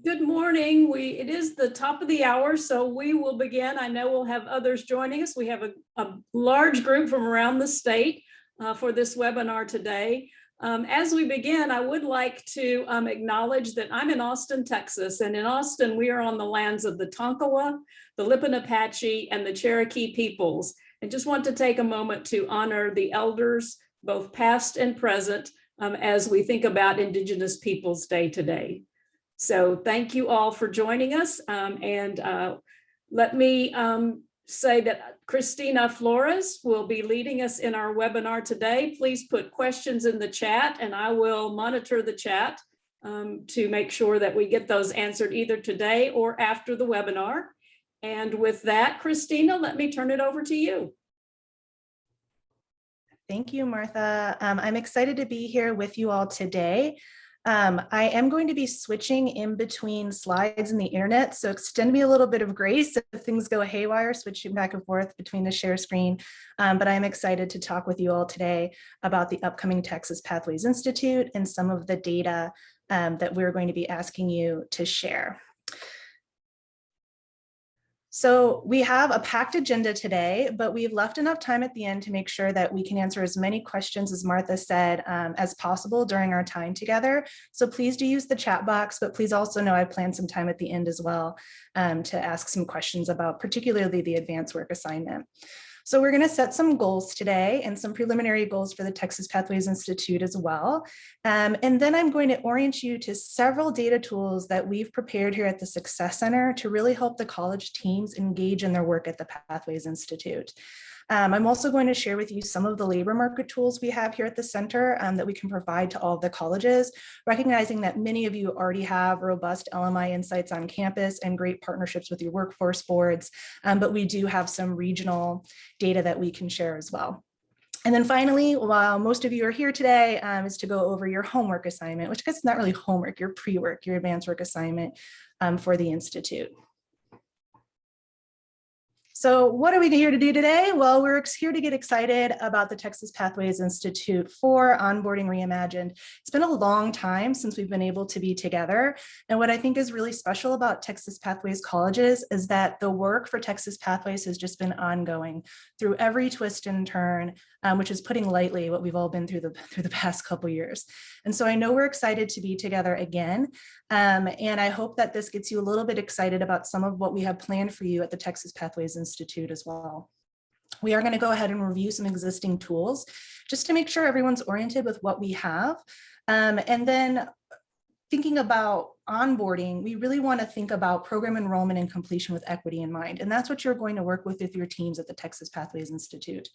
Good morning. It is the top of the hour, so we will begin. I know we'll have others joining us. We have a large group from around the state for this webinar today. As we begin, I would like to acknowledge that I'm in Austin, Texas, and in Austin, we are on the lands of the Tonkawa, the Lipan Apache, and the Cherokee peoples. And just want to take a moment to honor the elders, both past and present, as we think about Indigenous Peoples Day today. So thank you all for joining us. Let me say that Christina Flores will be leading us in our webinar today. Please put questions in the chat and I will monitor the chat to make sure that we get those answered either today or after the webinar. And with that, Christina, let me turn it over to you. Thank you, Martha. I'm excited to be here with you all today. I am going to be switching in between slides and the internet, so extend me a little bit of grace if things go haywire, switching back and forth between the share screen. But I'm excited to talk with you all today about the upcoming Texas Pathways Institute and some of the data that we're going to be asking you to share. So we have a packed agenda today, but we've left enough time at the end to make sure that we can answer as many questions, as Martha said, as possible during our time together. So please do use the chat box, but please also know I planned some time at the end as well to ask some questions about particularly the advanced work assignment. So we're going to set some goals today and some preliminary goals for the Texas Pathways Institute as well. And then I'm going to orient you to several data tools that we've prepared here at the Success Center to really help the college teams engage in their work at the Pathways Institute. I'm also going to share with you some of the labor market tools we have here at the center that we can provide to all of the colleges, recognizing that many of you already have robust LMI insights on campus and great partnerships with your workforce boards, but we do have some regional data that we can share as well. And then finally, while most of you are here today, is to go over your homework assignment, which I guess is not really homework, your pre-work, your advanced work assignment for the Institute. So what are we here to do today? Well, we're here to get excited about the Texas Pathways Institute for Onboarding Reimagined. It's been a long time since we've been able to be together. And what I think is really special about Texas Pathways colleges is that the work for Texas Pathways has just been ongoing through every twist and turn, which is putting lightly what we've all been through the past couple years. And so I know we're excited to be together again. And I hope that this gets you a little bit excited about some of what we have planned for you at the Texas Pathways Institute as well. We are going to go ahead and review some existing tools just to make sure everyone's oriented with what we have. And then thinking about onboarding, we really want to think about program enrollment and completion with equity in mind. And that's what you're going to work with your teams at the Texas Pathways Institute.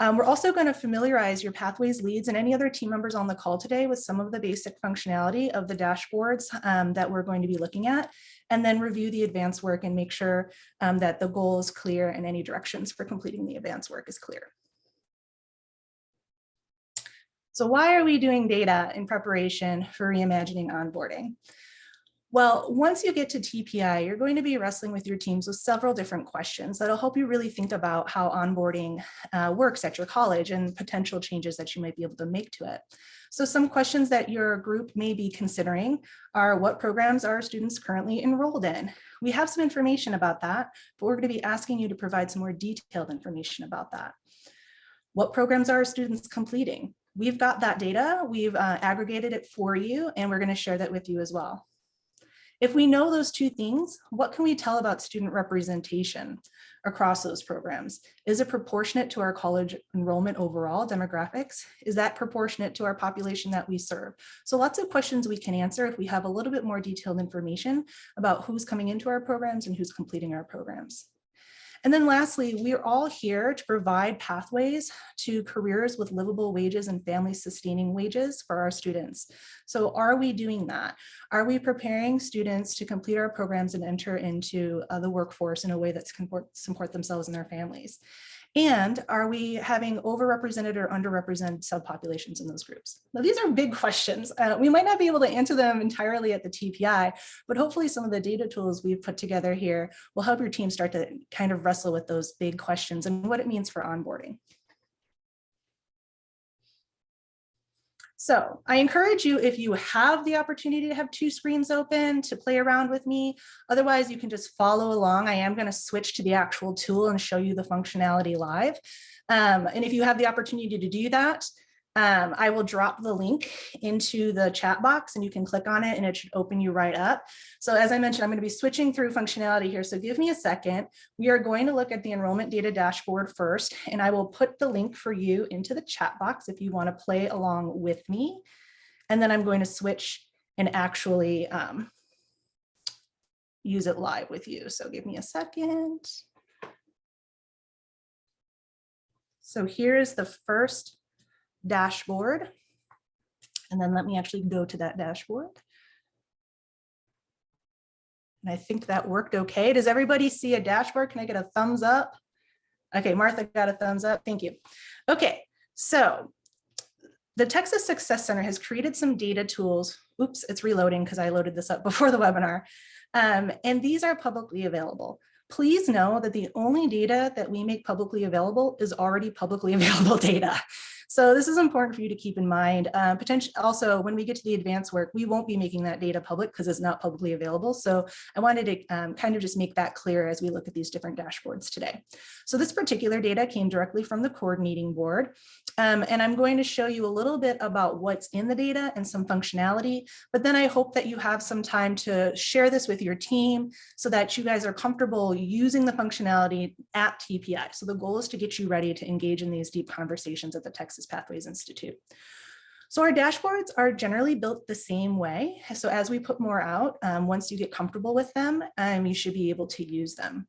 We're also going to familiarize your Pathways leads and any other team members on the call today with some of the basic functionality of the dashboards that we're going to be looking at, and then review the advanced work and make sure that the goal is clear and any directions for completing the advanced work is clear. So why are we doing data in preparation for reimagining onboarding? Well, once you get to TPI, you're going to be wrestling with your teams with several different questions that'll help you really think about how onboarding works at your college and potential changes that you might be able to make to it. So some questions that your group may be considering are, what programs are students currently enrolled in? We have some information about that, but we're going to be asking you to provide some more detailed information about that. What programs are students completing? We've got that data, we've aggregated it for you, and we're going to share that with you as well. If we know those two things, what can we tell about student representation across those programs? Is it proportionate to our college enrollment overall demographics? Is that proportionate to our population that we serve? So lots of questions we can answer if we have a little bit more detailed information about who's coming into our programs and who's completing our programs. And then lastly, we're all here to provide pathways to careers with livable wages and family sustaining wages for our students. So are we doing that? Are we preparing students to complete our programs and enter into the workforce in a way that can support themselves and their families? And are we having overrepresented or underrepresented subpopulations in those groups? Now, these are big questions. We might not be able to answer them entirely at the TPI, but hopefully some of the data tools we've put together here will help your team start to kind of wrestle with those big questions and what it means for onboarding. So I encourage you, if you have the opportunity to have two screens open, to play around with me. Otherwise, you can just follow along. I am going to switch to the actual tool and show you the functionality live. And if you have the opportunity to do that, I will drop the link into the chat box and you can click on it and it should open you right up. So as I mentioned, I'm going to be switching through functionality here. So give me a second. We are going to look at the enrollment data dashboard first, and I will put the link for you into the chat box if you want to play along with me. And then I'm going to switch and actually use it live with you. So give me a second. So here is the first dashboard. And then let me actually go to that dashboard. And I think that worked okay. Does everybody see a dashboard? Can I get a thumbs up? Okay, Martha got a thumbs up. Thank you. Okay, so the Texas Success Center has created some data tools. Oops, it's reloading because I loaded this up before the webinar. And these are publicly available. Please know that the only data that we make publicly available is already publicly available data. So this is important for you to keep in mind. Potentially also, when we get to the advanced work, we won't be making that data public because it's not publicly available. So I wanted to kind of just make that clear as we look at these different dashboards today. So this particular data came directly from the coordinating board. And I'm going to show you a little bit about what's in the data and some functionality, but then I hope that you have some time to share this with your team so that you guys are comfortable using the functionality at TPI. So the goal is to get you ready to engage in these deep conversations at the Texas Pathways Institute. So our dashboards are generally built the same way. So as we put more out, once you get comfortable with them, you should be able to use them.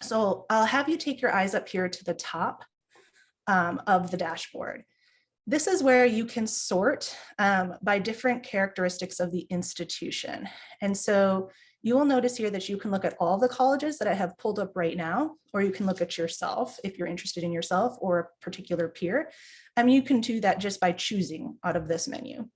So I'll have you take your eyes up here to the top of the dashboard. This is where you can sort by different characteristics of the institution. And so you will notice here that you can look at all the colleges that I have pulled up right now, or you can look at yourself if you're interested in yourself or a particular peer. You can do that just by choosing out of this menu.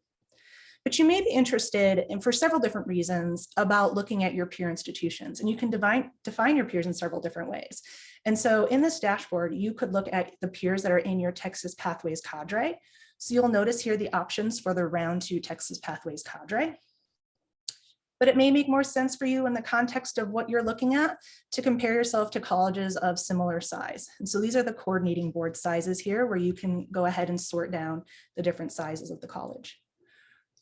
But you may be interested, and for several different reasons, about looking at your peer institutions, and you can define your peers in several different ways. And so in this dashboard, you could look at the peers that are in your Texas Pathways cadre. So you'll notice here the options for the Round 2 Texas Pathways cadre. But it may make more sense for you in the context of what you're looking at to compare yourself to colleges of similar size. And so these are the coordinating board sizes here, where you can go ahead and sort down the different sizes of the college.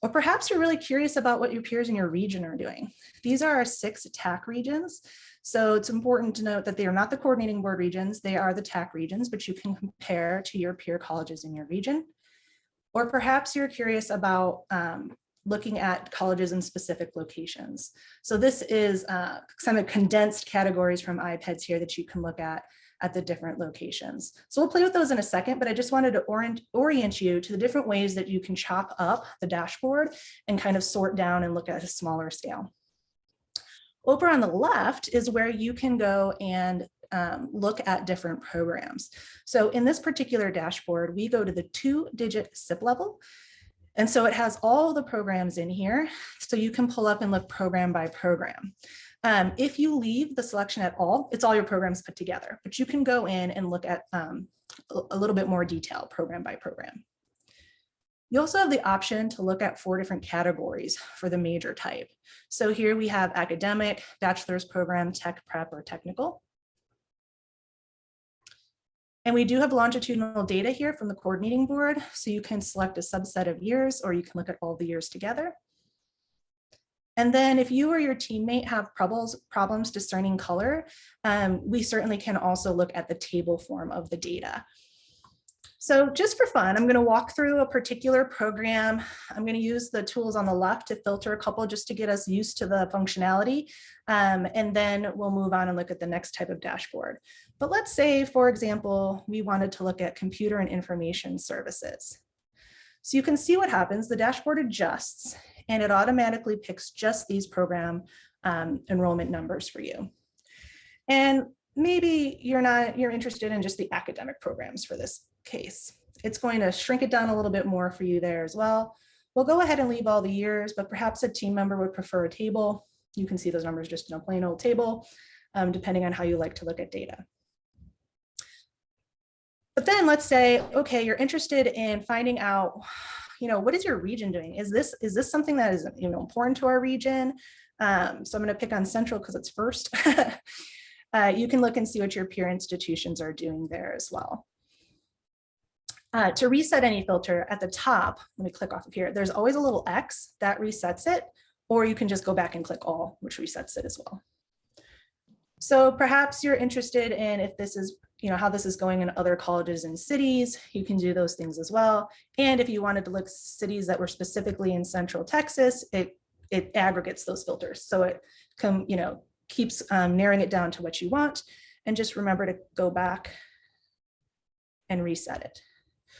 Or perhaps you're really curious about what your peers in your region are doing. These are our 6 TAC regions. So it's important to note that they are not the coordinating board regions, they are the TAC regions, but you can compare to your peer colleges in your region. Or perhaps you're curious about looking at colleges in specific locations. So this is some of condensed categories from iPads here that you can look at the different locations. So we'll play with those in a second, but I just wanted to orient you to the different ways that you can chop up the dashboard and kind of sort down and look at a smaller scale. Over on the left is where you can go and look at different programs. So in this particular dashboard, we go to the 2-digit SIP level. And so it has all the programs in here. So you can pull up and look program by program. If you leave the selection at all, it's all your programs put together, but you can go in and look at a little bit more detail program by program. You also have the option to look at 4 different categories for the major type. So here we have academic, bachelor's program, tech prep, or technical. And we do have longitudinal data here from the coordinating board. So you can select a subset of years, or you can look at all the years together. And then if you or your teammate have problems discerning color, we certainly can also look at the table form of the data. So just for fun, I'm going to walk through a particular program. I'm going to use the tools on the left to filter a couple just to get us used to the functionality. And then we'll move on and look at the next type of dashboard. But let's say, for example, we wanted to look at computer and information services. So you can see what happens. The dashboard adjusts and it automatically picks just these program enrollment numbers for you. And maybe you're interested in just the academic programs for this case. It's going to shrink it down a little bit more for you there as well. We'll go ahead and leave all the years, but perhaps a team member would prefer a table. You can see those numbers just in a plain old table, depending on how you like to look at data. But then let's say, okay, you're interested in finding out, what is your region doing? Is this something that is important to our region? So I'm going to pick on Central because it's first. You can look and see what your peer institutions are doing there as well. To reset any filter at the top, let me click off of here. There's always a little X that resets it, or you can just go back and click all, which resets it as well. So perhaps you're interested in if this is, how this is going in other colleges and cities, you can do those things as well. And if you wanted to look cities that were specifically in Central Texas, it aggregates those filters. So it keeps narrowing it down to what you want. And just remember to go back and reset it.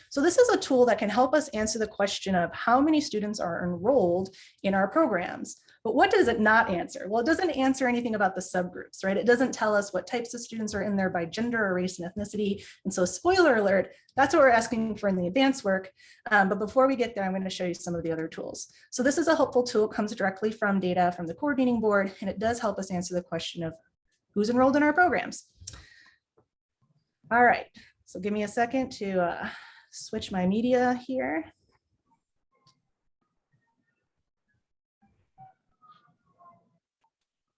So this is a tool that can help us answer the question of how many students are enrolled in our programs. But what does it not answer? Well, it doesn't answer anything about the subgroups, right? It doesn't tell us what types of students are in there by gender or race and ethnicity. And so spoiler alert, that's what we're asking for in the advanced work. But before we get there, I'm going to show you some of the other tools. So this is a helpful tool. It comes directly from data from the coordinating board, and it does help us answer the question of who's enrolled in our programs. All right, so give me a second to switch my media here.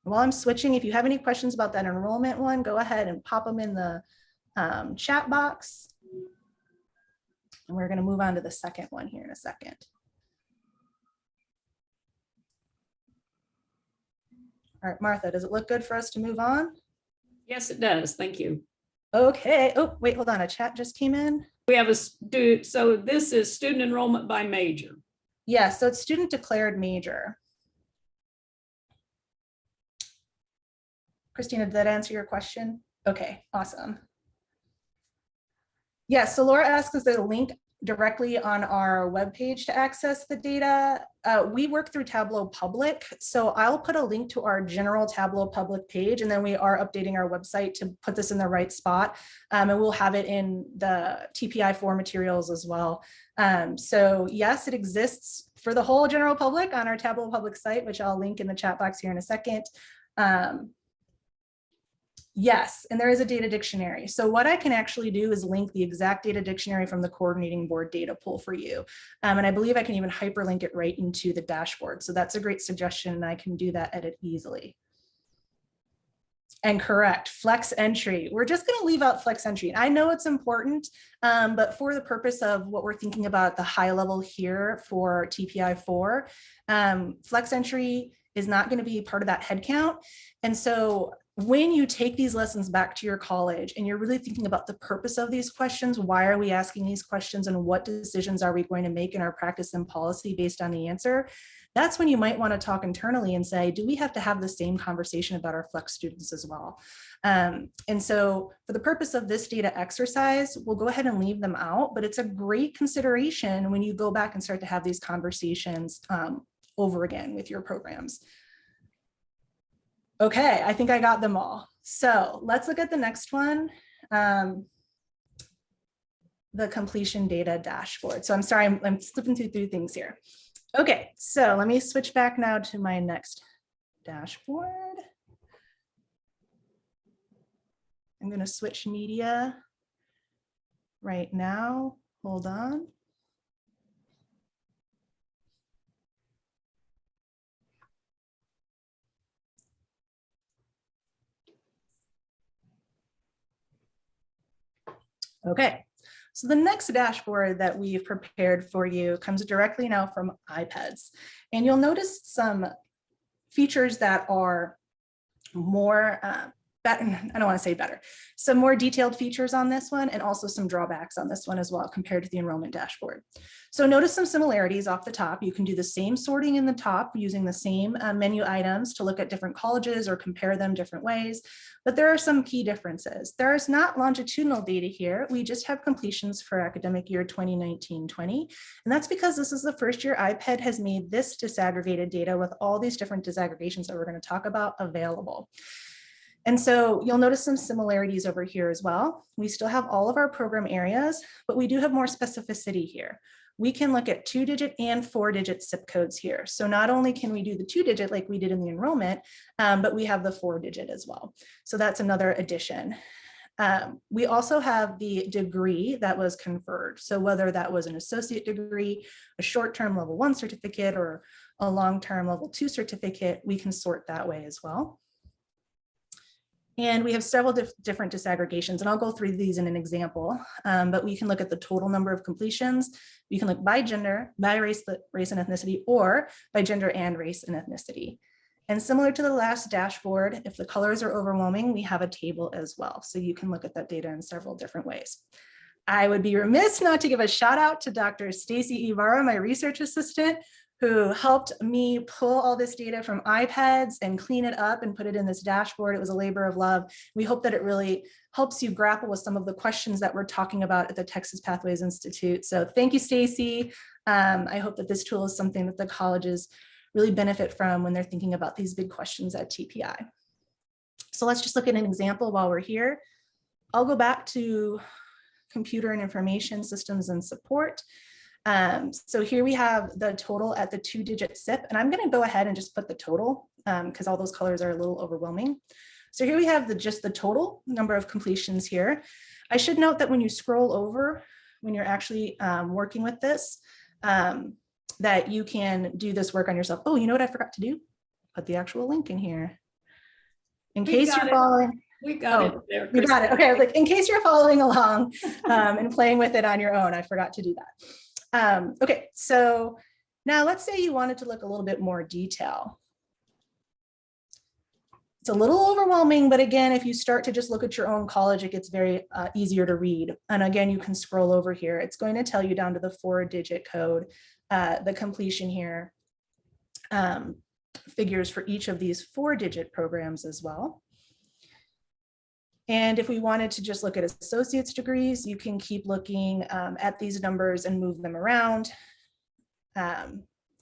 While I'm switching, if you have any questions about that enrollment one, go ahead and pop them in the chat box. And we're going to move on to the second one here in a second. All right, Martha, does it look good for us to move on? Yes, it does. Thank you. Okay. Oh, wait, hold on. A chat just came in. We have so this is student enrollment by major. Yeah, so it's student declared major. Christina, did that answer your question? Okay, awesome. Yeah, so Laura asks, is there a link directly on our webpage to access the data? We work through Tableau Public, so I'll put a link to our general Tableau Public page, and then we are updating our website to put this in the right spot, and we'll have it in the TPI4 materials as well. So yes, it exists for the whole general public on our Tableau Public site, which I'll link in the chat box here in a second. Yes, and there is a data dictionary. So what I can actually do is link the exact data dictionary from the coordinating board data pool for you. And I believe I can even hyperlink it right into the dashboard. So that's a great suggestion, and I can do that edit easily. And correct, flex entry. We're just going to leave out flex entry. I know it's important, but for the purpose of what we're thinking about at the high level here for TPI4, flex entry is not going to be part of that head count. And so when you take these lessons back to your college and you're really thinking about the purpose of these questions, why are we asking these questions, and what decisions are we going to make in our practice and policy based on the answer, that's when you might want to talk internally and say, do we have to have the same conversation about our flex students as well? And so for the purpose of this data exercise, we'll go ahead and leave them out, but it's a great consideration when you go back and start to have these conversations over again with your programs. Okay, I think I got them all. So let's look at the next one, the completion data dashboard. So I'm sorry, I'm slipping through things here. Okay, so let me switch back now to my next dashboard. I'm going to switch media right now. Hold on. Okay, so the next dashboard that we've prepared for you comes directly now from iPads. And you'll notice some features that are more, I don't want to say better, some more detailed features on this one, and also some drawbacks on this one as well compared to the enrollment dashboard. So notice some similarities off the top. You can do the same sorting in the top using the same menu items to look at different colleges or compare them different ways. But there are some key differences. There is not longitudinal data here. We just have completions for academic year 2019-20. And that's because this is the first year iPad has made this disaggregated data with all these different disaggregations that we're going to talk about available. And so you'll notice some similarities over here as well. We still have all of our program areas, but we do have more specificity here. We can look at 2-digit and 4-digit zip codes here. So not only can we do the 2-digit like we did in the enrollment, but we have the 4-digit as well. So that's another addition. We also have the degree that was conferred. So whether that was an associate degree, a short-term level 1 certificate, or a long-term level 2 certificate, we can sort that way as well. And we have several different disaggregations, and I'll go through these in an example, but we can look at the total number of completions. We can look by gender, by race and ethnicity, or by gender and race and ethnicity. And similar to the last dashboard, if the colors are overwhelming, we have a table as well. So you can look at that data in several different ways. I would be remiss not to give a shout out to Dr. Stacy Ibarra, my research assistant, who helped me pull all this data from iPads and clean it up and put it in this dashboard. It was a labor of love. We hope that it really helps you grapple with some of the questions that we're talking about at the Texas Pathways Institute. So thank you, Stacy. I hope that this tool is something that the colleges really benefit from when they're thinking about these big questions at TPI. So let's just look at an example while we're here. I'll go back to computer and information systems and support. So here we have the total at the 2-digit SIP, and I'm going to go ahead and just put the total because all those colors are a little overwhelming. So here we have just the total number of completions here. I should note that when you scroll over, when you're actually working with this, that you can do this work on yourself. Oh, you know what I forgot to do? Put the actual link in here. In case you're following. We got it there. You got it. Okay, I was like, in case you're following along and playing with it on your own, I forgot to do that. Okay, so now let's say you wanted to look a little bit more detail. It's a little overwhelming, but again, if you start to just look at your own college, it gets very easier to read. And again, you can scroll over here. It's going to tell you down to the 4-digit code, the completion here, figures for each of these 4-digit programs as well. And if we wanted to just look at associate's degrees, you can keep looking at these numbers and move them around.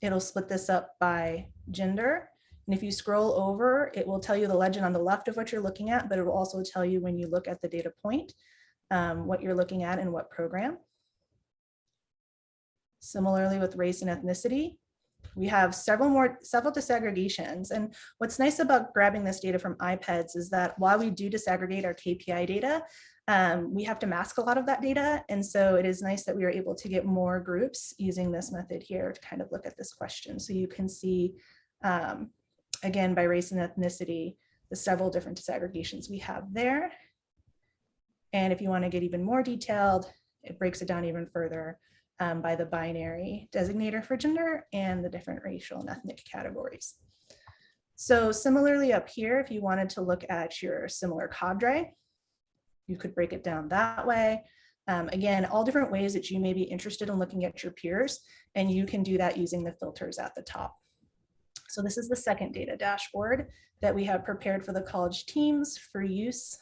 It'll split this up by gender. And if you scroll over, it will tell you the legend on the left of what you're looking at, but it will also tell you when you look at the data point, what you're looking at and what program. Similarly with race and ethnicity, we have several disaggregations. And what's nice about grabbing this data from iPads is that while we do disaggregate our KPI data, we have to mask a lot of that data. And so it is nice that we are able to get more groups using this method here to kind of look at this question. So you can see, again, by race and ethnicity, the several different disaggregations we have there. And if you want to get even more detailed, it breaks it down even further by the binary designator for gender and the different racial and ethnic categories. So similarly up here, if you wanted to look at your similar cadre, you could break it down that way. Again, all different ways that you may be interested in looking at your peers, and you can do that using the filters at the top. So this is the second data dashboard that we have prepared for the college teams for use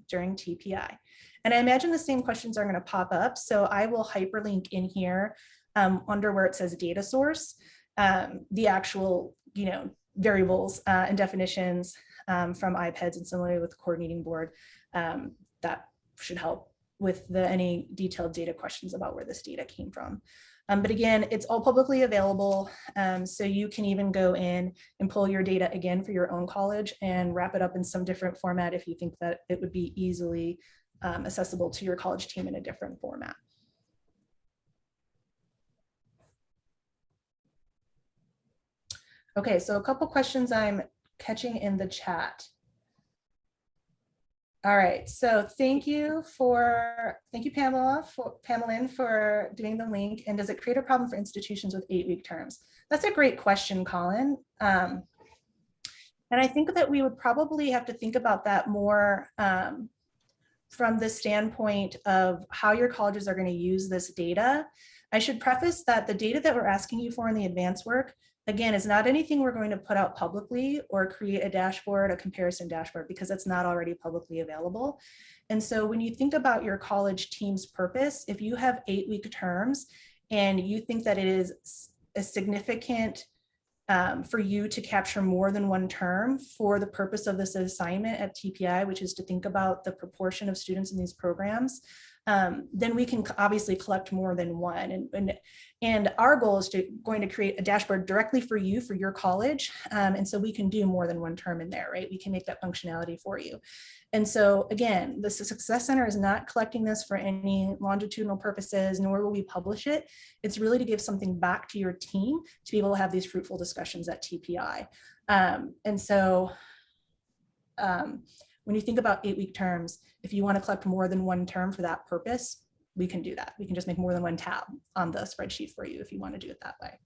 during TPI. And I imagine the same questions are going to pop up. So I will hyperlink in here under where it says data source, the actual, variables and definitions from iPads, and similarly with the coordinating board, that should help with any detailed data questions about where this data came from. But again, it's all publicly available. So you can even go in and pull your data again for your own college and wrap it up in some different format if you think that it would be easily accessible to your college team in a different format. Okay, so a couple questions I'm catching in the chat. All right, so thank you Pamela, for doing the link. And does it create a problem for institutions with 8-week terms? That's a great question, Colin. And I think that we would probably have to think about that more from the standpoint of how your colleges are going to use this data. I should preface that the data that we're asking you for in the advanced work, again, is not anything we're going to put out publicly or create a dashboard, a comparison dashboard, because it's not already publicly available. And so when you think about your college team's purpose, if you have 8-week terms and you think that it is a significant for you to capture more than one term for the purpose of this assignment at TPI, which is to think about the proportion of students in these programs, then we can obviously collect more than one. And our goal is going to create a dashboard directly for you, for your college. And so we can do more than one term in there, right? We can make that functionality for you. And so again, the Success Center is not collecting this for any longitudinal purposes, nor will we publish it. It's really to give something back to your team to be able to have these fruitful discussions at TPI. And so when you think about 8-week terms, if you want to collect more than one term for that purpose, we can do that. We can just make more than one tab on the spreadsheet for you if you want to do it that way.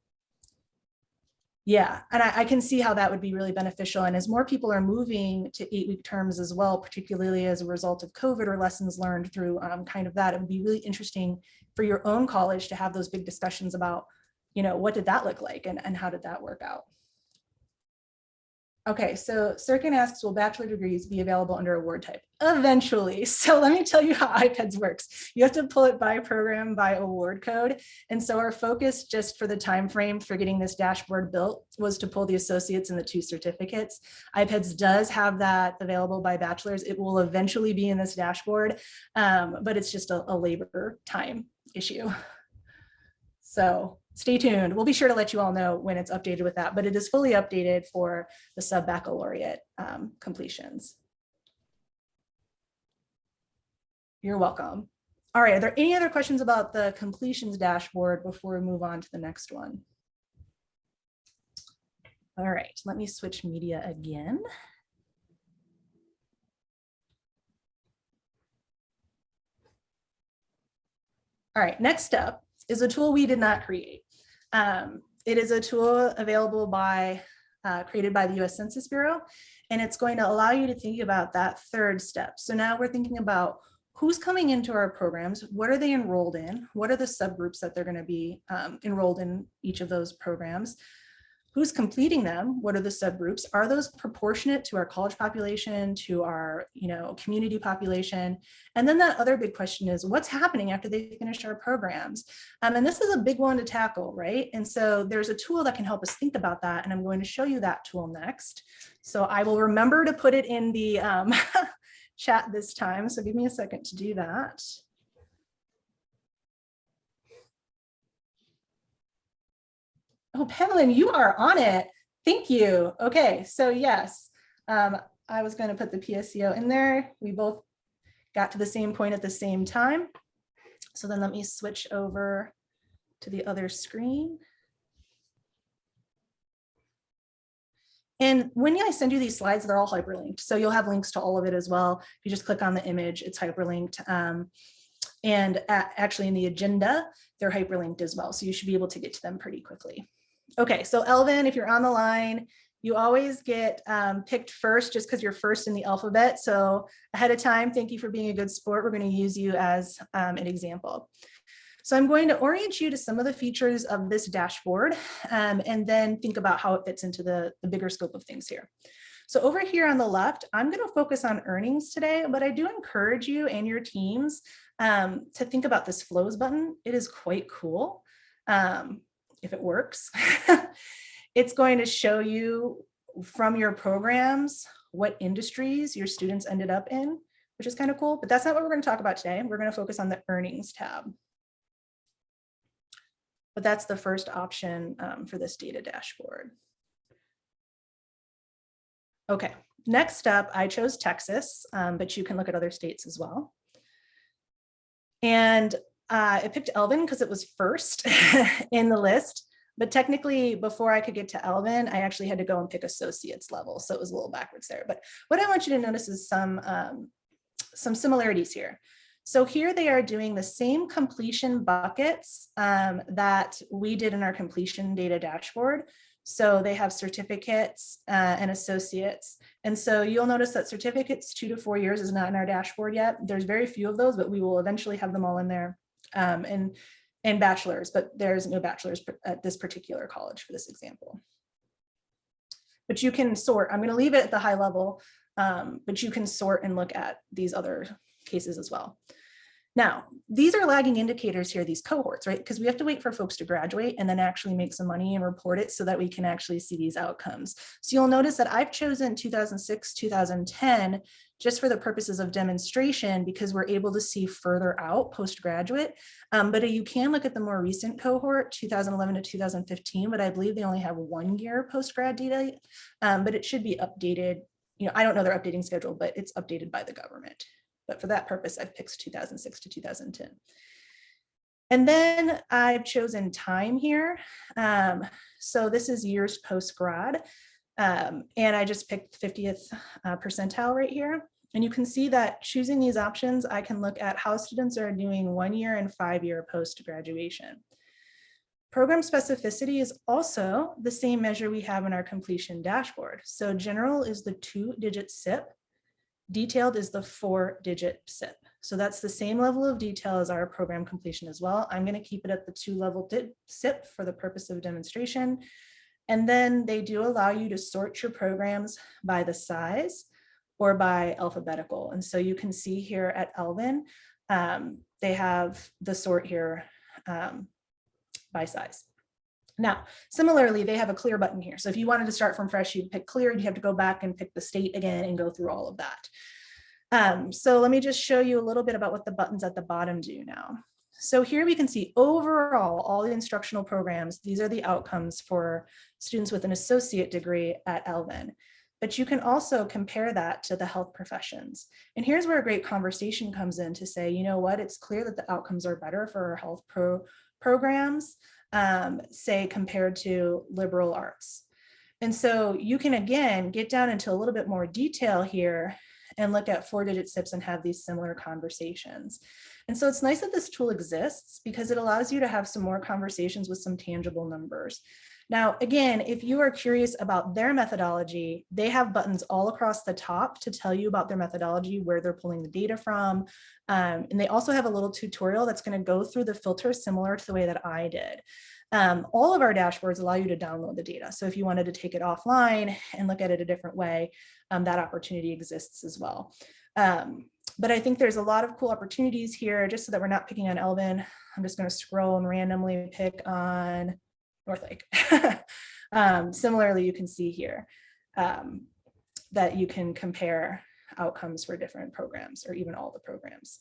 Yeah, and I can see how that would be really beneficial. And as more people are moving to 8-week terms as well, particularly as a result of COVID or lessons learned through kind of that, it would be really interesting for your own college to have those big discussions about, you know, what did that look like and how did that work out? Okay, so Sirkin asks, will bachelor degrees be available under award type? Eventually. So let me tell you how iPads works. You have to pull it by program, by award code. And so our focus just for the time frame for getting this dashboard built was to pull the associates and the 2 certificates. iPads does have that available by bachelors. It will eventually be in this dashboard, but it's just a labor time issue. So stay tuned. We'll be sure to let you all know when it's updated with that, but it is fully updated for the sub-baccalaureate completions. You're welcome. All right, are there any other questions about the completions dashboard before we move on to the next one? All right, let me switch media again. All right, next up is a tool we did not create. It is a tool available by, created by the US Census Bureau, and it's going to allow you to think about that 3rd step. So now we're thinking about who's coming into our programs, what are they enrolled in, what are the subgroups that they're going to be enrolled in each of those programs, who's completing them, what are the subgroups, are those proportionate to our college population, to our community population, and then that other big question is what's happening after they finish our programs. And this is a big one to tackle, right? And so there's a tool that can help us think about that, and I'm going to show you that tool next. So I will remember to put it in the chat this time, so give me a second to do that. Oh, Pamela, you are on it. Thank you. Okay, so yes, I was going to put the PSEO in there. We both got to the same point at the same time. So then let me switch over to the other screen. And when I send you these slides, they're all hyperlinked. So you'll have links to all of it as well. If you just click on the image, it's hyperlinked. And actually in the agenda, they're hyperlinked as well. So you should be able to get to them pretty quickly. Okay, so Elvin, if you're on the line, you always get picked first just because you're first in the alphabet. So ahead of time, thank you for being a good sport. We're going to use you as an example. So I'm going to orient you to some of the features of this dashboard and then think about how it fits into the bigger scope of things here. So over here on the left, I'm going to focus on earnings today, but I do encourage you and your teams to think about this flows button. It is quite cool if it works. It's going to show you from your programs what industries your students ended up in, which is kind of cool, but that's not what we're going to talk about today. We're going to focus on the earnings tab. But that's the first option for this data dashboard. Okay, next up, I chose Texas, but you can look at other states as well. And I picked Elvin because it was first in the list, but technically before I could get to Elvin, I actually had to go and pick associates level. So it was a little backwards there. But what I want you to notice is some similarities here. So here they are doing the same completion buckets that we did in our completion data dashboard. So they have certificates and associates. And so you'll notice that certificates 2 to 4 years is not in our dashboard yet. There's very few of those, but we will eventually have them all in there. And bachelors, but there's no bachelors at this particular college for this example. But you can sort, I'm going to leave it at the high level, but you can sort and look at these other cases as well. Now, these are lagging indicators here, these cohorts, right? Because we have to wait for folks to graduate and then actually make some money and report it so that we can actually see these outcomes. So you'll notice that I've chosen 2006, 2010, just for the purposes of demonstration, because we're able to see further out postgraduate. But you can look at the more recent cohort, 2011 to 2015, but I believe they only have 1 year postgrad data, but it should be updated. You know, I don't know their updating schedule, but it's updated by the government. But for that purpose, I've picked 2006 to 2010. And then I've chosen time here. So this is years post-grad. And I just picked 50th percentile right here. And you can see that choosing these options, I can look at how students are doing 1 year and 5 year post-graduation. Program specificity is also the same measure we have in our completion dashboard. So general is the 2-digit SIP. Detailed is the 4-digit SIP. So that's the same level of detail as our program completion as well. I'm going to keep it at the 2-level SIP for the purpose of demonstration. And then they do allow you to sort your programs by the size or by alphabetical. And so you can see here at Elvin, they have the sort here by size. Now, similarly, they have a clear button here. So if you wanted to start from fresh, you'd pick clear, you have to go back and pick the state again and go through all of that. So let me just show you a little bit about what the buttons at the bottom do now. So here we can see overall, all the instructional programs, these are the outcomes for students with an associate degree at Elvin. But you can also compare that to the health professions. And here's where a great conversation comes in to say, you know what, it's clear that the outcomes are better for our health programs, say compared to liberal arts. And so you can again get down into a little bit more detail here and look at 4-digit SIPs and have these similar conversations. And so it's nice that this tool exists because it allows you to have some more conversations with some tangible numbers. Now, again, if you are curious about their methodology, they have buttons all across the top to tell you about their methodology, where they're pulling the data from. And they also have a little tutorial that's going to go through the filter similar to the way that I did. All of our dashboards allow you to download the data. So if you wanted to take it offline and look at it a different way, that opportunity exists as well. But I think there's a lot of cool opportunities here, just so that we're not picking on Elvin. I'm just going to scroll and randomly pick on Northlake. Similarly, you can see here that you can compare outcomes for different programs or even all the programs.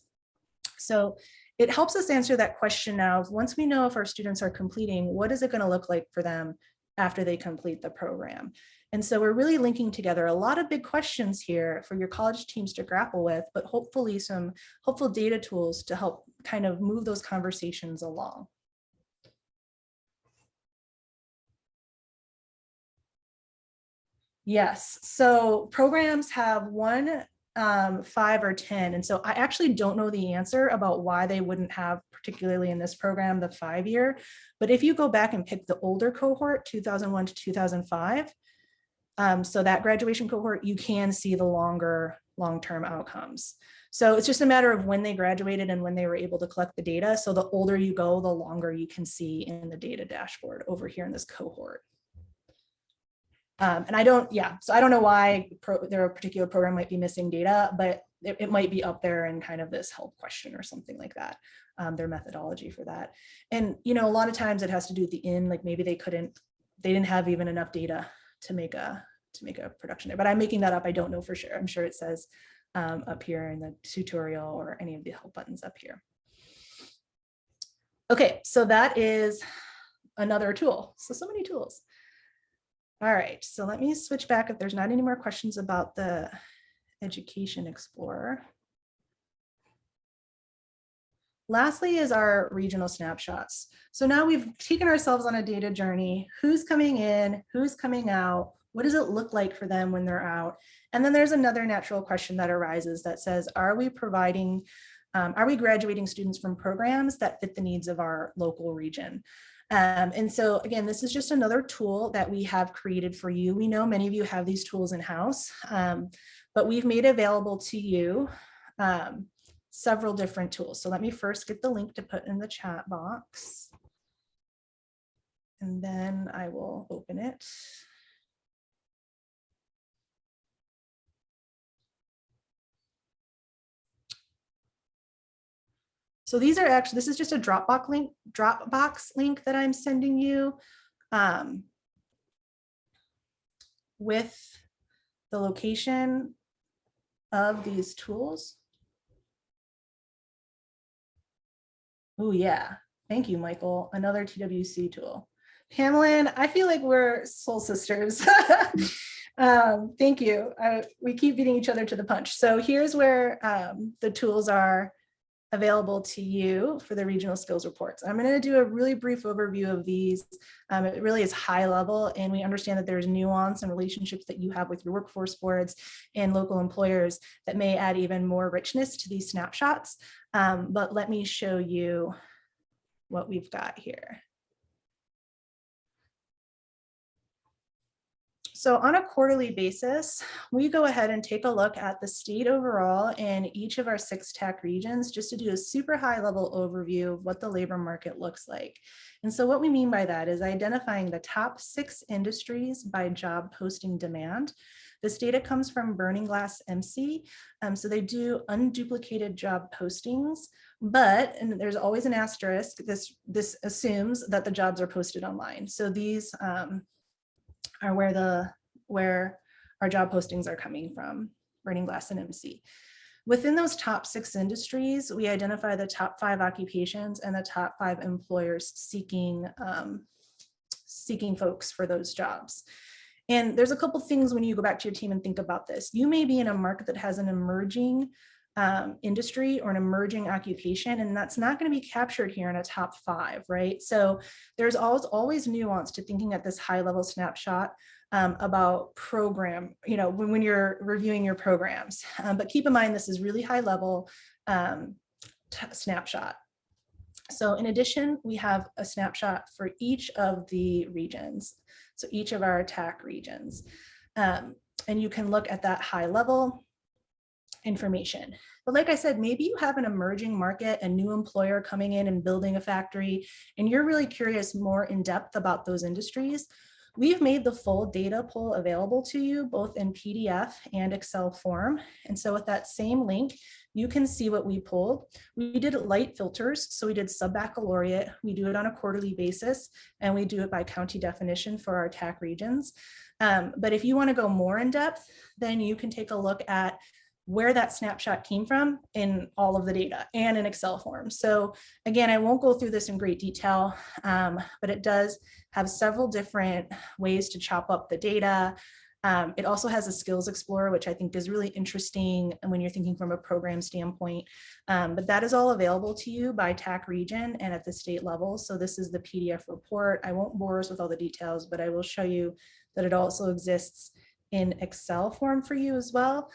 So it helps us answer that question now of once we know if our students are completing, what is it going to look like for them after they complete the program? And so we're really linking together a lot of big questions here for your college teams to grapple with, but hopefully some helpful data tools to help kind of move those conversations along. Yes, so programs have 1, 5, or 10. And so I actually don't know the answer about why they wouldn't have, particularly in this program, the 5 year. But if you go back and pick the older cohort, 2001 to 2005, so that graduation cohort, you can see the longer long-term outcomes. So it's just a matter of when they graduated and when they were able to collect the data. So the older you go, the longer you can see in the data dashboard over here in this cohort. And I don't know why their particular program might be missing data, but it might be up there in kind of this help question or something like that, their methodology for that. And, you know, a lot of times it has to do with the like maybe they didn't have even enough data to make a production there, but I'm making that up. I don't know for sure. I'm sure it says up here in the tutorial or any of the help buttons up here. Okay, so that is another tool. So many tools. All right, so let me switch back if there's not any more questions about the Education Explorer. Lastly is our regional snapshots. So now we've taken ourselves on a data journey. Who's coming in, who's coming out, what does it look like for them when they're out? And then there's another natural question that arises that says, are we graduating students from programs that fit the needs of our local region? And so again, this is just another tool that we have created for you. We know many of you have these tools in-house, but we've made available to you several different tools. So let me first get the link to put in the chat box. And then I will open it. So these are actually, this is just a Dropbox link that I'm sending you with the location of these tools. Oh yeah, thank you, Michael. Another TWC tool. Pamela, I feel like we're soul sisters. Thank you. We keep beating each other to the punch. So here's where the tools are available to you for the regional skills reports. I'm going to do a really brief overview of these. It really is high level, and we understand that there's nuance and relationships that you have with your workforce boards and local employers that may add even more richness to these snapshots. But let me show you what we've got here. So on a quarterly basis, we go ahead and take a look at the state overall in each of our 6 TAC regions, just to do a super high level overview of what the labor market looks like. And so what we mean by that is identifying the top 6 industries by job posting demand. This data comes from Burning Glass MC. So they do unduplicated job postings, but, and there's always an asterisk, this assumes that the jobs are posted online. So these are where our job postings are coming from, Burning Glass and MC. Within those top 6 industries, we identify the top 5 occupations and the top 5 employers seeking folks for those jobs. And there's a couple things when you go back to your team and think about this. You may be in a market that has an emerging industry or an emerging occupation, and that's not going to be captured here in a top 5, right? So there's always nuance to thinking at this high level snapshot about program, when you're reviewing your programs. But keep in mind, this is really high level snapshot. So in addition, we have a snapshot for each of the regions. So each of our TAC regions. And you can look at that high level information. But like I said, maybe you have an emerging market, a new employer coming in and building a factory, and you're really curious more in depth about those industries. We've made the full data pool available to you both in PDF and Excel form. And so with that same link, you can see what we pulled. We did light filters. So we did sub-baccalaureate. We do it on a quarterly basis, and we do it by county definition for our TAC regions. But if you want to go more in depth, then you can take a look at where that snapshot came from in all of the data and in Excel form. So again, I won't go through this in great detail, but it does have several different ways to chop up the data. It also has a skills explorer, which I think is really interesting when you're thinking from a program standpoint. But that is all available to you by TAC region and at the state level. So this is the PDF report. I won't bore us with all the details, but I will show you that it also exists in Excel form for you as well.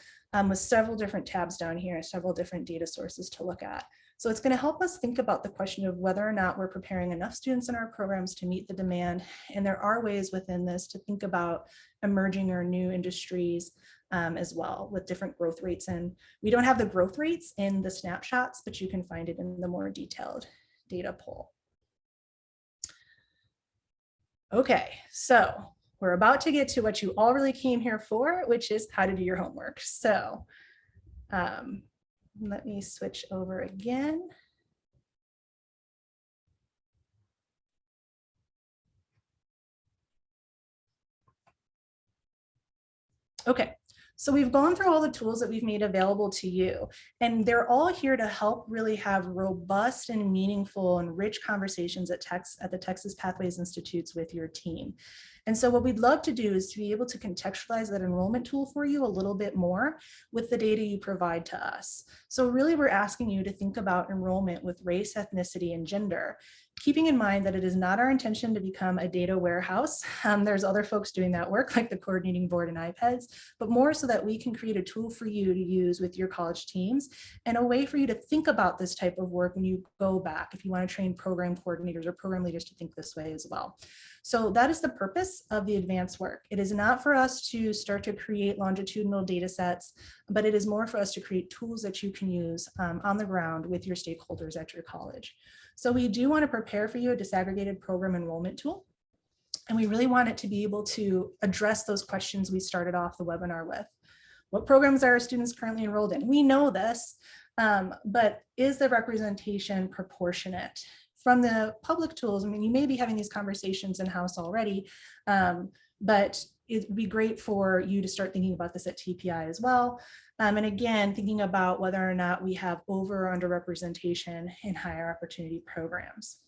With several different tabs down here, several different data sources to look at. So it's going to help us think about the question of whether or not we're preparing enough students in our programs to meet the demand. And there are ways within this to think about emerging or new industries as well with different growth rates. And we don't have the growth rates in the snapshots, but you can find it in the more detailed data pool. Okay, so we're about to get to what you all really came here for, which is how to do your homework. So let me switch over again. Okay, so we've gone through all the tools that we've made available to you, and they're all here to help really have robust and meaningful and rich conversations at the Texas Pathways Institutes with your team. And so what we'd love to do is to be able to contextualize that enrollment tool for you a little bit more with the data you provide to us. So really we're asking you to think about enrollment with race, ethnicity, and gender, keeping in mind that it is not our intention to become a data warehouse. There's other folks doing that work like the coordinating board and iPads, but more so that we can create a tool for you to use with your college teams and a way for you to think about this type of work when you go back, if you want to train program coordinators or program leaders to think this way as well. So that is the purpose of the advanced work. It is not for us to start to create longitudinal data sets, but it is more for us to create tools that you can use on the ground with your stakeholders at your college. So we do want to prepare for you a disaggregated program enrollment tool. And we really want it to be able to address those questions we started off the webinar with. What programs are our students currently enrolled in? We know this, But is the representation proportionate? From the public tools, I mean, you may be having these conversations in-house already, but it'd be great for you to start thinking about this at TPI as well. And again, thinking about whether or not we have over or under representation in higher opportunity programs.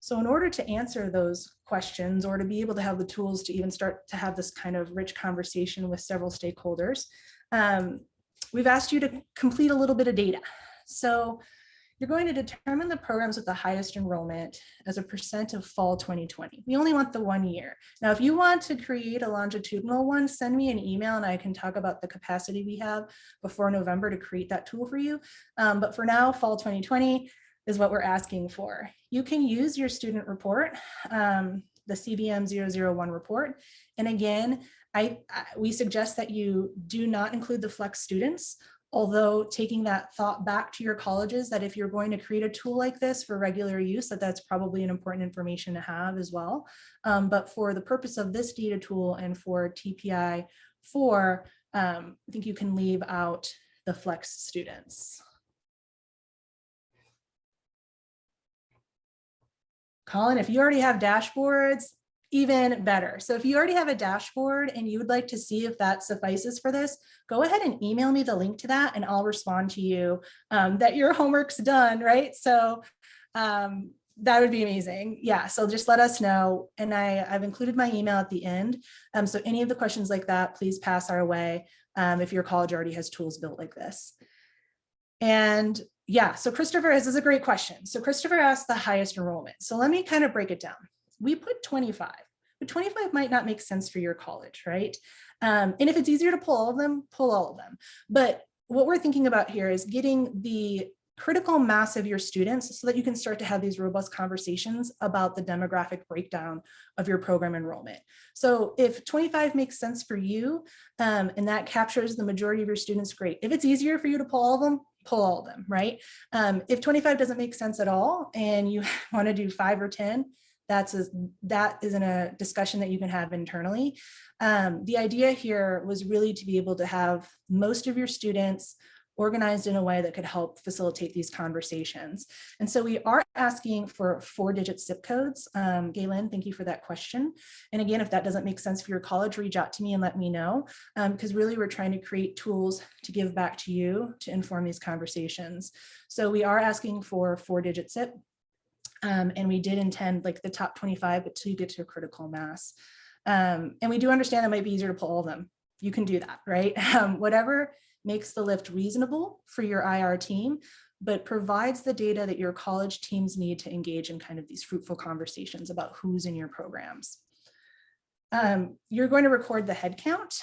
So in order to answer those questions or to be able to have the tools to even start to have this kind of rich conversation with several stakeholders, we've asked you to complete a little bit of data. So you're going to determine the programs with the highest enrollment as a percent of fall 2020. We only want the 1 year. Now, if you want to create a longitudinal one, send me an email and I can talk about the capacity we have before November to create that tool for you. But for now, fall 2020 is what we're asking for. You can use your student report, the CVM 001 report. And again, we suggest that you do not include the flex students, although taking that thought back to your colleges that if you're going to create a tool like this for regular use, that's probably an important information to have as well. But for the purpose of this data tool and for TPI 4, I think you can leave out the flex students. Colin, if you already have dashboards, even better. So if you already have a dashboard and you would like to see if that suffices for this, go ahead and email me the link to that and I'll respond to you that your homework's done, right? So that would be amazing. Yeah, so just let us know. And I've included my email at the end. So any of the questions like that, please pass our way if your college already has tools built like this. And yeah, so Christopher, this is a great question. So Christopher asked the highest enrollment. So let me kind of break it down. We put 25, but 25 might not make sense for your college, right? And if it's easier to pull all of them, pull all of them. But what we're thinking about here is getting the critical mass of your students so that you can start to have these robust conversations about the demographic breakdown of your program enrollment. So if 25 makes sense for you and that captures the majority of your students, great. If it's easier for you to pull all of them, pull all of them, right? If 25 doesn't make sense at all and you want to do 5 or 10, that isn't a discussion that you can have internally. The idea here was really to be able to have most of your students organized in a way that could help facilitate these conversations. And so we are asking for 4-digit zip codes. Galen, thank you for that question. And again, if that doesn't make sense for your college, reach out to me and let me know, because really we're trying to create tools to give back to you to inform these conversations. So we are asking for 4-digit zip. And we did intend like the top 25, but till you get to a critical mass. And we do understand it might be easier to pull all of them. You can do that, right? Whatever makes the lift reasonable for your IR team, but provides the data that your college teams need to engage in kind of these fruitful conversations about who's in your programs. You're going to record the head count.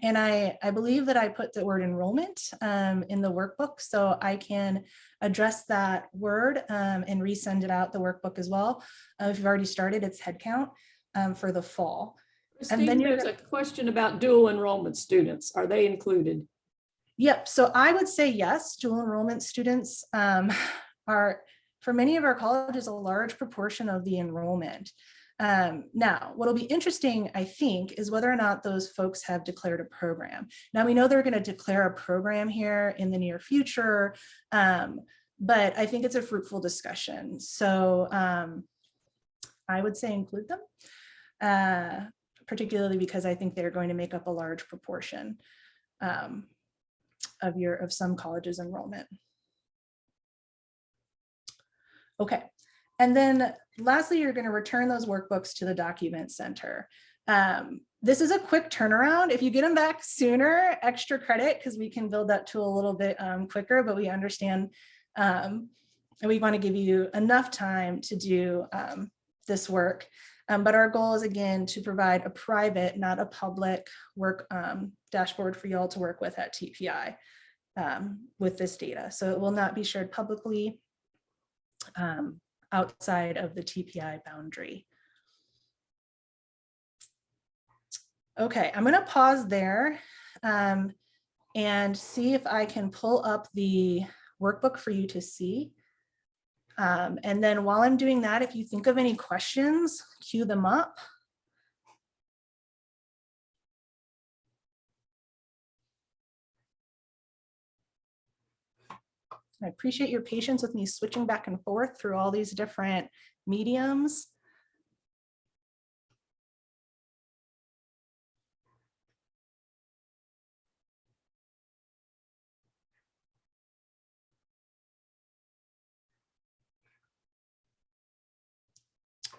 And I believe that I put the word enrollment in the workbook, so I can address that word and resend it out the workbook as well. If you've already started, it's head count for the fall. Christine, and then there's a question about dual enrollment students. Are they included? Yep, so I would say yes, dual enrollment students are, for many of our colleges, a large proportion of the enrollment. Now, what'll be interesting, I think, is whether or not those folks have declared a program. Now, we know they're going to declare a program here in the near future, but I think it's a fruitful discussion. So I would say include them, particularly because I think they're going to make up a large proportion of some colleges' enrollment. Okay. And then lastly, you're going to return those workbooks to the document center. This is a quick turnaround. If you get them back sooner, extra credit, because we can build that tool a little bit quicker, but we understand and we want to give you enough time to do this work. But our goal is, again, to provide a private, not a public work dashboard for you all to work with at TPI with this data. So it will not be shared publicly outside of the TPI boundary. Okay, I'm going to pause there and see if I can pull up the workbook for you to see. And then while I'm doing that, if you think of any questions, queue them up. I appreciate your patience with me switching back and forth through all these different mediums.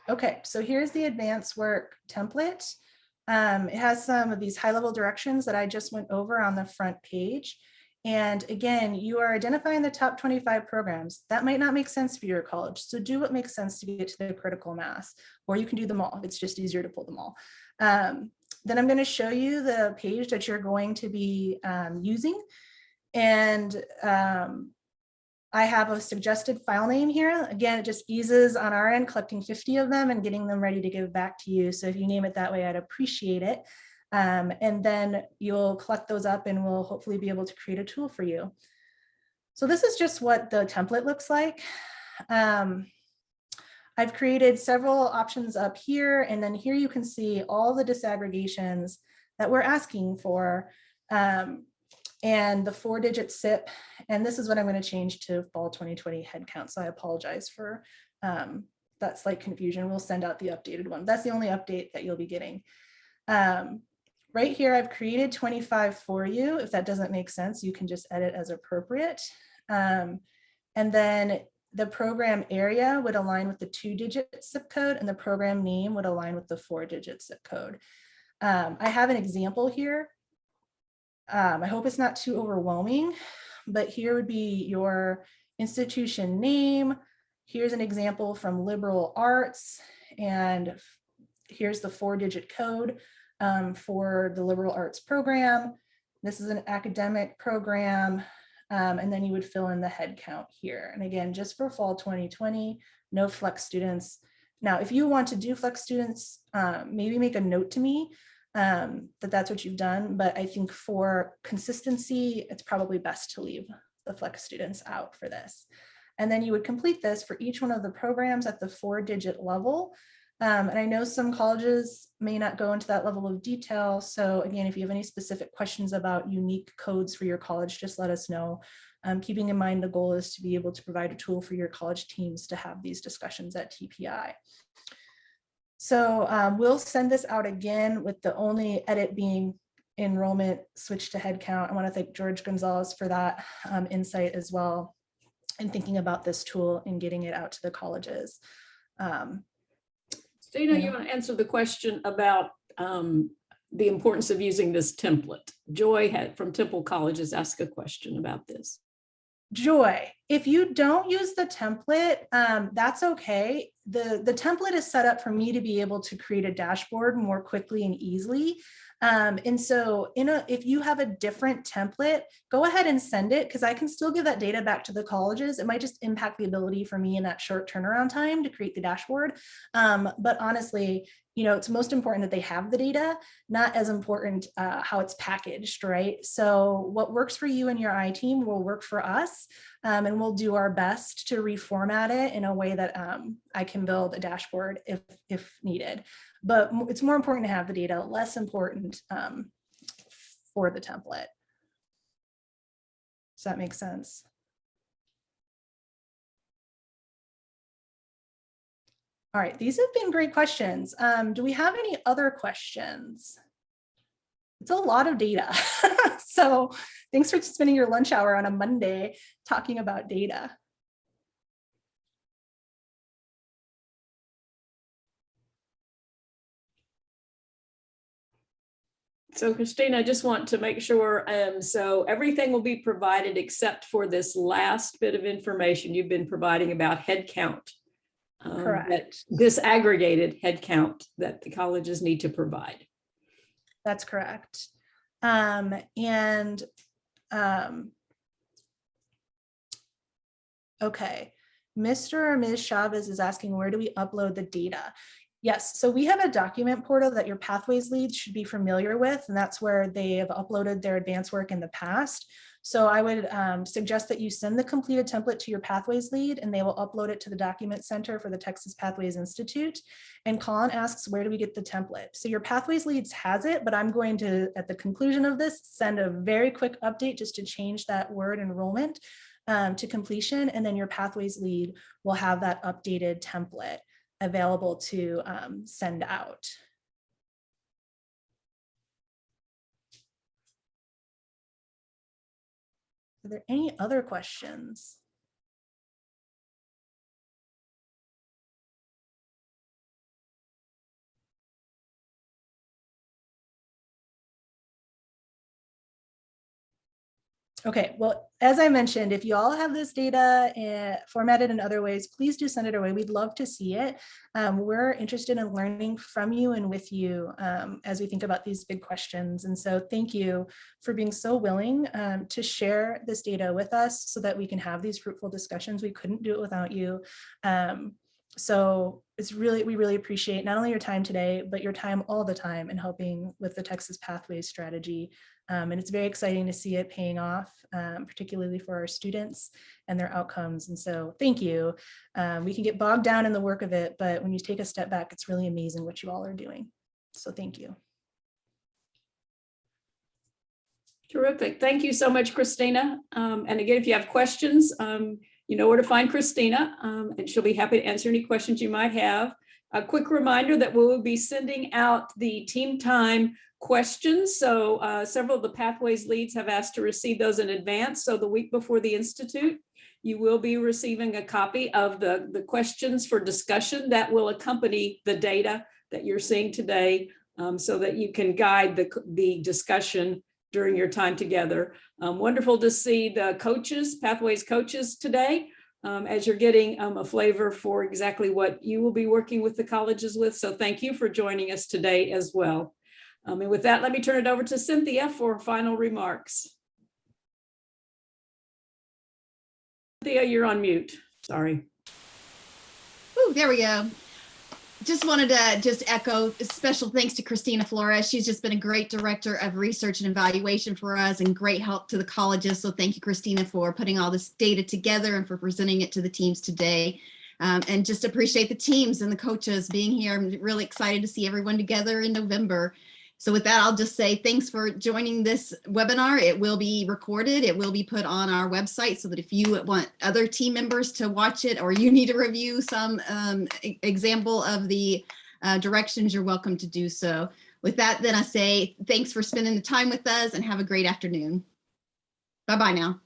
Okay, so here's the advanced work template. It has some of these high-level directions that I just went over on the front page. And again, you are identifying the top 25 programs. That might not make sense for your college. So do what makes sense to get to the critical mass, or you can do them all. It's just easier to pull them all. Then I'm going to show you the page that you're going to be using. And I have a suggested file name here. Again, it just eases on our end, collecting 50 of them and getting them ready to give back to you. So if you name it that way, I'd appreciate it. And then you'll collect those up and we'll hopefully be able to create a tool for you. So this is just what the template looks like. I've created several options up here, and then here you can see all the disaggregations that we're asking for. And the 4-digit SIP, and this is what I'm going to change to fall 2020 headcount. So I apologize for that slight confusion. We'll send out the updated one. That's the only update that you'll be getting. Right here, I've created 25 for you. If that doesn't make sense, you can just edit as appropriate. And then the program area would align with the 2-digit zip code, and the program name would align with the 4-digit zip code. I have an example here. I hope it's not too overwhelming, but here would be your institution name. Here's an example from liberal arts, and here's the 4-digit code for the liberal arts program. This is an academic program, and then you would fill in the head count here. And again, just for fall 2020, no flex students. Now, if you want to do flex students, maybe make a note to me that's what you've done, but I think for consistency, it's probably best to leave the flex students out for this. And then you would complete this for each one of the programs at the 4-digit level. And I know some colleges may not go into that level of detail. So again, if you have any specific questions about unique codes for your college, just let us know. Keeping in mind the goal is to be able to provide a tool for your college teams to have these discussions at TPI. So we'll send this out again with the only edit being enrollment switch to headcount. I want to thank George Gonzalez for that insight as well, and thinking about this tool and getting it out to the colleges. Stina, you want to answer the question about the importance of using this template? Joy from Temple College has asked a question about this. Joy, if you don't use the template, that's okay. The template is set up for me to be able to create a dashboard more quickly and easily. And so if you have a different template, go ahead and send it, because I can still give that data back to the colleges. It might just impact the ability for me in that short turnaround time to create the dashboard. But honestly, it's most important that they have the data, not as important how it's packaged, right? So what works for you and your I team will work for us, and we'll do our best to reformat it in a way that I can build a dashboard if needed. But it's more important to have the data, less important for the template. Does that make sense? All right, these have been great questions. Do we have any other questions? It's a lot of data. So thanks for spending your lunch hour on a Monday talking about data. So Christina, I just want to make sure, so everything will be provided except for this last bit of information you've been providing about head count. Correct. Disaggregated head count that the colleges need to provide. That's correct. Okay, Mr. or Ms. Chavez is asking, where do we upload the data? Yes, so we have a document portal that your Pathways leads should be familiar with, and that's where they have uploaded their advanced work in the past. So I would suggest that you send the completed template to your Pathways lead, and they will upload it to the document center for the Texas Pathways Institute. And Colin asks, where do we get the template? So your Pathways leads has it, but I'm going to, at the conclusion of this, send a very quick update just to change that word enrollment to completion, and then your pathways lead will have that updated template available to send out. Are there any other questions? Okay, well, as I mentioned, if you all have this data formatted in other ways, please do send it our way. We'd love to see it. We're interested in learning from you and with you as we think about these big questions. And so thank you for being so willing to share this data with us so that we can have these fruitful discussions. We couldn't do it without you. So we really appreciate not only your time today, but your time all the time in helping with the Texas Pathways strategy. And it's very exciting to see it paying off, particularly for our students and their outcomes. And so thank you. We can get bogged down in the work of it, but when you take a step back, it's really amazing what you all are doing. So thank you. Terrific. Thank you so much, Christina. And again, if you have questions, you know where to find Christina, and she'll be happy to answer any questions you might have. A quick reminder that we will be sending out the team time questions. So several of the Pathways leads have asked to receive those in advance. So the week before the Institute, you will be receiving a copy of the questions for discussion that will accompany the data that you're seeing today, so that you can guide the discussion during your time together. Wonderful to see the coaches, Pathways coaches today, as you're getting a flavor for exactly what you will be working with the colleges with. So thank you for joining us today as well. And with that, let me turn it over to Cynthia for final remarks. Cynthia, you're on mute. Sorry. Ooh, there we go. Just wanted to echo special thanks to Christina Flores. She's just been a great director of research and evaluation for us and great help to the colleges. So thank you, Christina, for putting all this data together and for presenting it to the teams today. And just appreciate the teams and the coaches being here. I'm really excited to see everyone together in November. So with that, I'll just say thanks for joining this webinar. It will be recorded. It will be put on our website so that if you want other team members to watch it or you need to review some example of the directions, you're welcome to do so. With that, then I say thanks for spending the time with us and have a great afternoon. Bye-bye now.